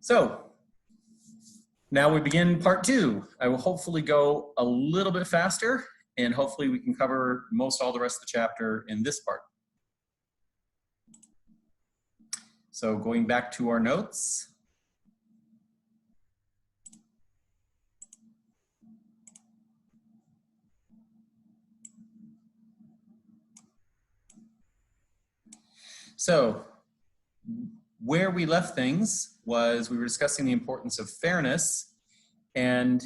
So now we begin part 2. I will hopefully go a little bit faster, and hopefully we can cover most all the rest of the chapter in this part. So going back to our notes. So where we left things was we were discussing the importance of fairness, and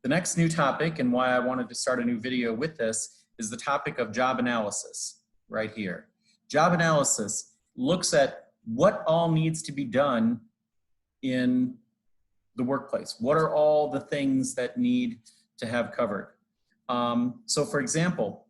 the next new topic, and why I wanted to start a new video with this, is the topic of job analysis right here. Job analysis looks at what all needs to be done in the workplace. What are all the things that need to have covered? So for example,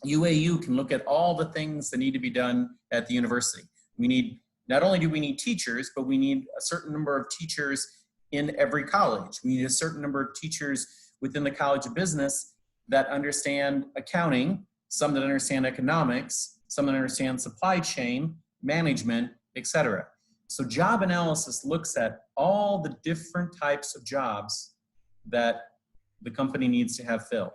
UAU can look at all the things that need to be done at the university. We need, not only do we need teachers, but we need a certain number of teachers in every college. We need a certain number of teachers within the College of Business that understand accounting, some that understand economics, some that understand supply chain, management, etc. So job analysis looks at all the different types of jobs that the company needs to have filled.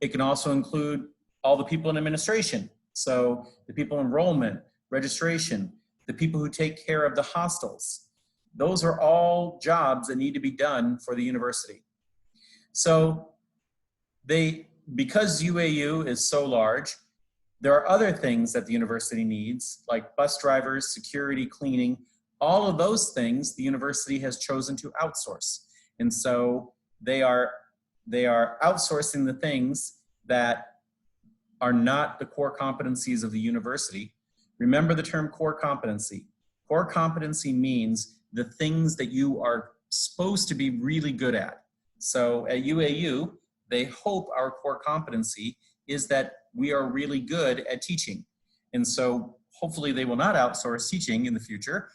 It can also include all the people in administration. So the people in enrollment, registration, the people who take care of the hostels. Those are all jobs that need to be done for the university. So because UAU is so large, there are other things that the university needs, like bus drivers, security, cleaning. All of those things the university has chosen to outsource. And so they are outsourcing the things that are not the core competencies of the university. Remember the term core competency. Core competency means the things that you are supposed to be really good at. So at UAU, they hope our core competency is that we are really good at teaching. And so hopefully they will not outsource teaching in the future.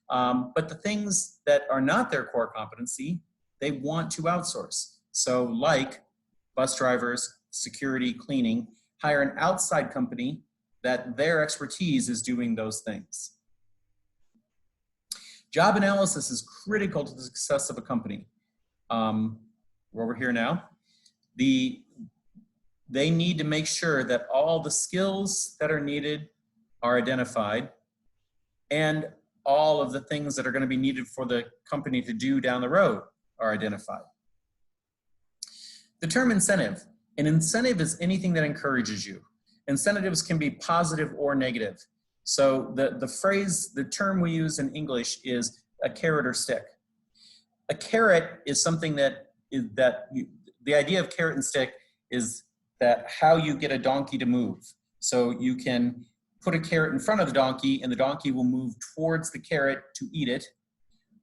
But the things that are not their core competency, they want to outsource. So like bus drivers, security, cleaning, hire an outside company that their expertise is doing those things. Job analysis is critical to the success of a company. We're over here now. They need to make sure that all the skills that are needed are identified, and all of the things that are going to be needed for the company to do down the road are identified. The term incentive. An incentive is anything that encourages you. Incentives can be positive or negative. So the term we use in English is a carrot or stick. A carrot is something the idea of carrot and stick is that how you get a donkey to move. So you can put a carrot in front of the donkey and the donkey will move towards the carrot to eat it.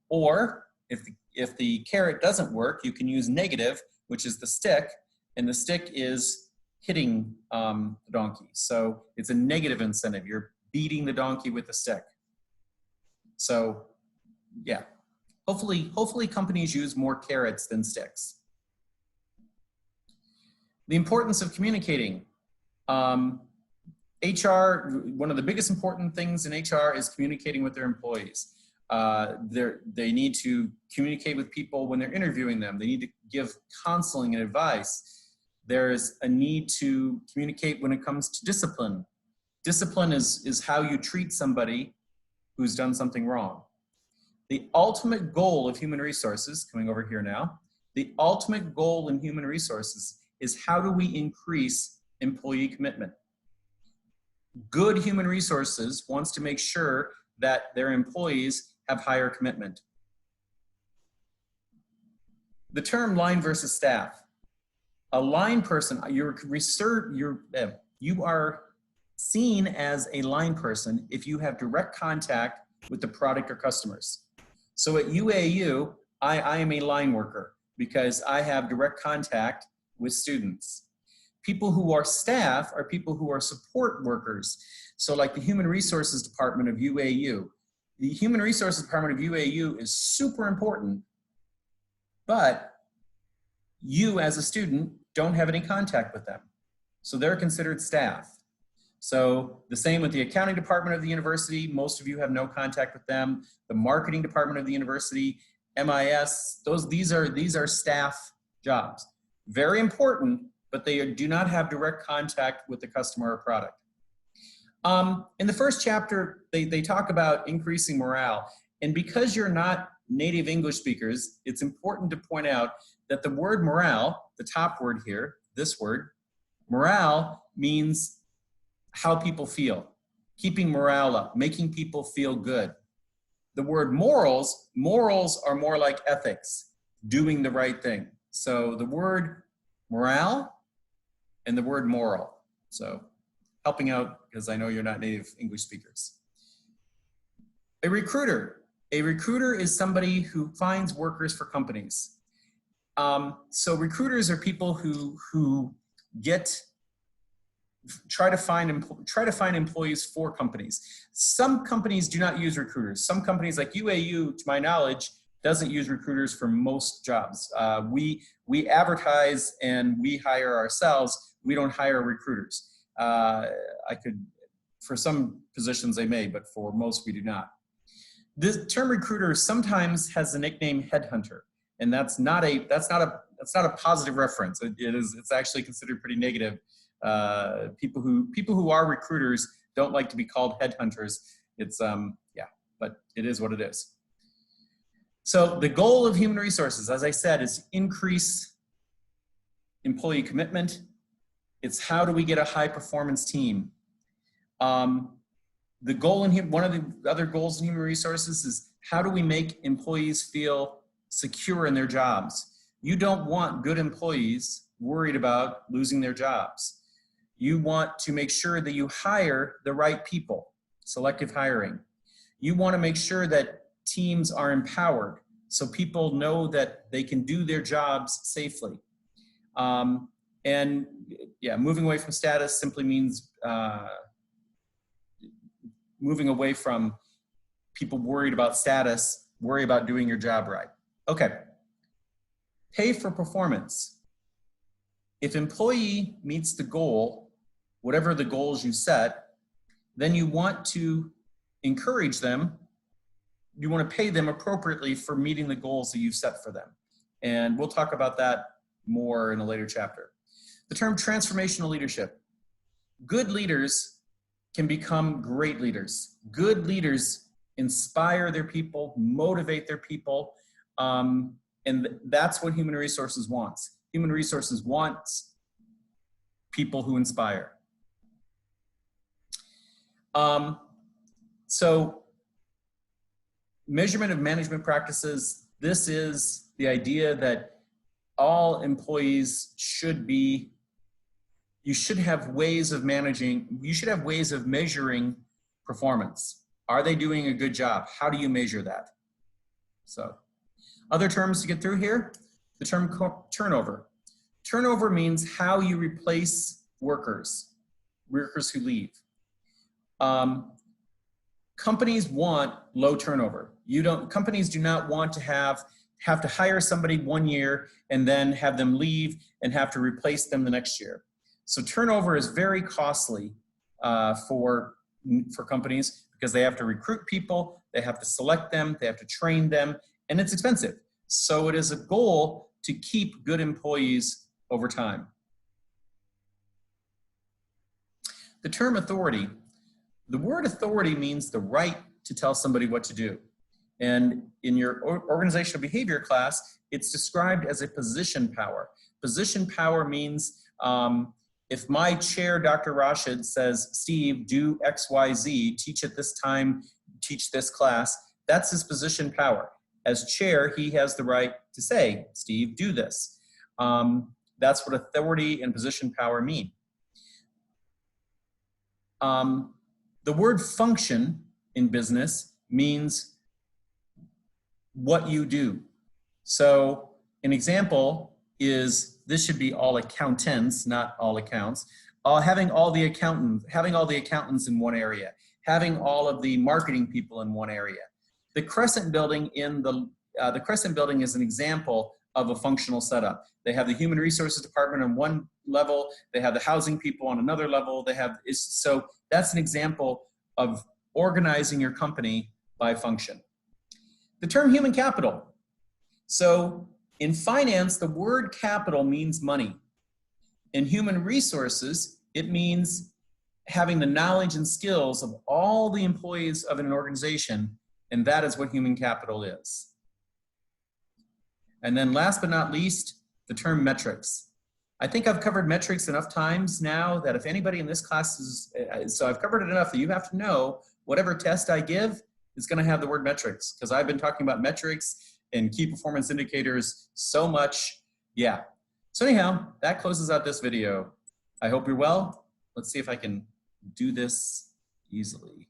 Or if the carrot doesn't work, you can use negative, which is the stick, and the stick is hitting the donkey. So it's a negative incentive. You're beating the donkey with the stick. So yeah, hopefully companies use more carrots than sticks. The importance of communicating. HR, one of the biggest important things in HR is communicating with their employees. They need to communicate with people when they're interviewing them. They need to give counseling and advice. There's a need to communicate when it comes to discipline. Discipline is how you treat somebody who's done something wrong. The ultimate goal of human resources, coming over here now, the ultimate goal in human resources is how do we increase employee commitment? Good human resources wants to make sure that their employees have higher commitment. The term line versus staff. A line person, you are seen as a line person if you have direct contact with the product or customers. So at UAU, I am a line worker because I have direct contact with students. People who are staff are people who are support workers. So like the Human Resources Department of UAU. The Human Resources Department of UAU is super important, but you as a student don't have any contact with them. So they're considered staff. So the same with the accounting department of the university. Most of you have no contact with them. The marketing department of the university, MIS, these are staff jobs. Very important, but they do not have direct contact with the customer or product. In the first chapter, they talk about increasing morale. And because you're not native English speakers, it's important to point out that the word morale, the top word here, this word, morale means how people feel, keeping morale up, making people feel good. The word morals are more like ethics, doing the right thing. So the word morale and the word moral. So helping out because I know you're not native English speakers. A recruiter. A recruiter is somebody who finds workers for companies. So recruiters are people who try to find employees for companies. Some companies do not use recruiters. Some companies like UAU, to my knowledge, doesn't use recruiters for most jobs. We advertise and we hire ourselves. We don't hire recruiters. For some positions they may, but for most we do not. This term recruiter sometimes has the nickname headhunter, and that's not a positive reference. It's actually considered pretty negative. People who are recruiters don't like to be called headhunters. It's but it is what it is. So the goal of human resources, as I said, is to increase employee commitment. It's how do we get a high performance team. The goal one of the other goals in human resources is how do we make employees feel secure in their jobs. You don't want good employees worried about losing their jobs. You want to make sure that you hire the right people, selective hiring. You want to make sure that teams are empowered so people know that they can do their jobs safely. And yeah, moving away from status simply means moving away from people worried about status, worry about doing your job right. Okay, pay for performance. If employee meets the goal, whatever the goals you set, then you want to encourage them. You want to pay them appropriately for meeting the goals that you've set for them. And we'll talk about that more in a later chapter. The term transformational leadership. Good leaders can become great leaders. Good leaders inspire their people, motivate their people, and that's what human resources wants. Human resources wants people who inspire. So measurement of management practices, this is the idea that all employees you should have ways of measuring performance. Are they doing a good job? How do you measure that? So, other terms to get through here, the term turnover. Turnover means how you replace workers who leave. Companies want low turnover. Companies do not want to have to hire somebody 1 year and then have them leave and have to replace them the next year. So turnover is very costly for companies because they have to recruit people, they have to select them, they have to train them, and it's expensive. So it is a goal to keep good employees over time. The term authority. The word authority means the right to tell somebody what to do. And in your organizational behavior class, it's described as a position power. Position power means if my chair, Dr. Rashid, says, Steve, do X, Y, Z, teach at this time, teach this class, that's his position power. As chair, he has the right to say, Steve, do this. That's what authority and position power mean. The word function in business means what you do. So an example is, this should be all accountants, not all accounts. Having all the accountants in one area, having all of the marketing people in one area. The Crescent Building the Crescent Building is an example of a functional setup. They have the human resources department on one level, they have the housing people on another level, so that's an example of organizing your company by function. The term human capital. So in finance, the word capital means money. In human resources, it means having the knowledge and skills of all the employees of an organization, and that is what human capital is. And then last but not least, the term metrics. I think I've covered metrics enough times now that if anybody in this class so I've covered it enough that you have to know whatever test I give is going to have the word metrics, because I've been talking about metrics and key performance indicators so much. Yeah. So anyhow, that closes out this video. I hope you're well. Let's see if I can do this easily.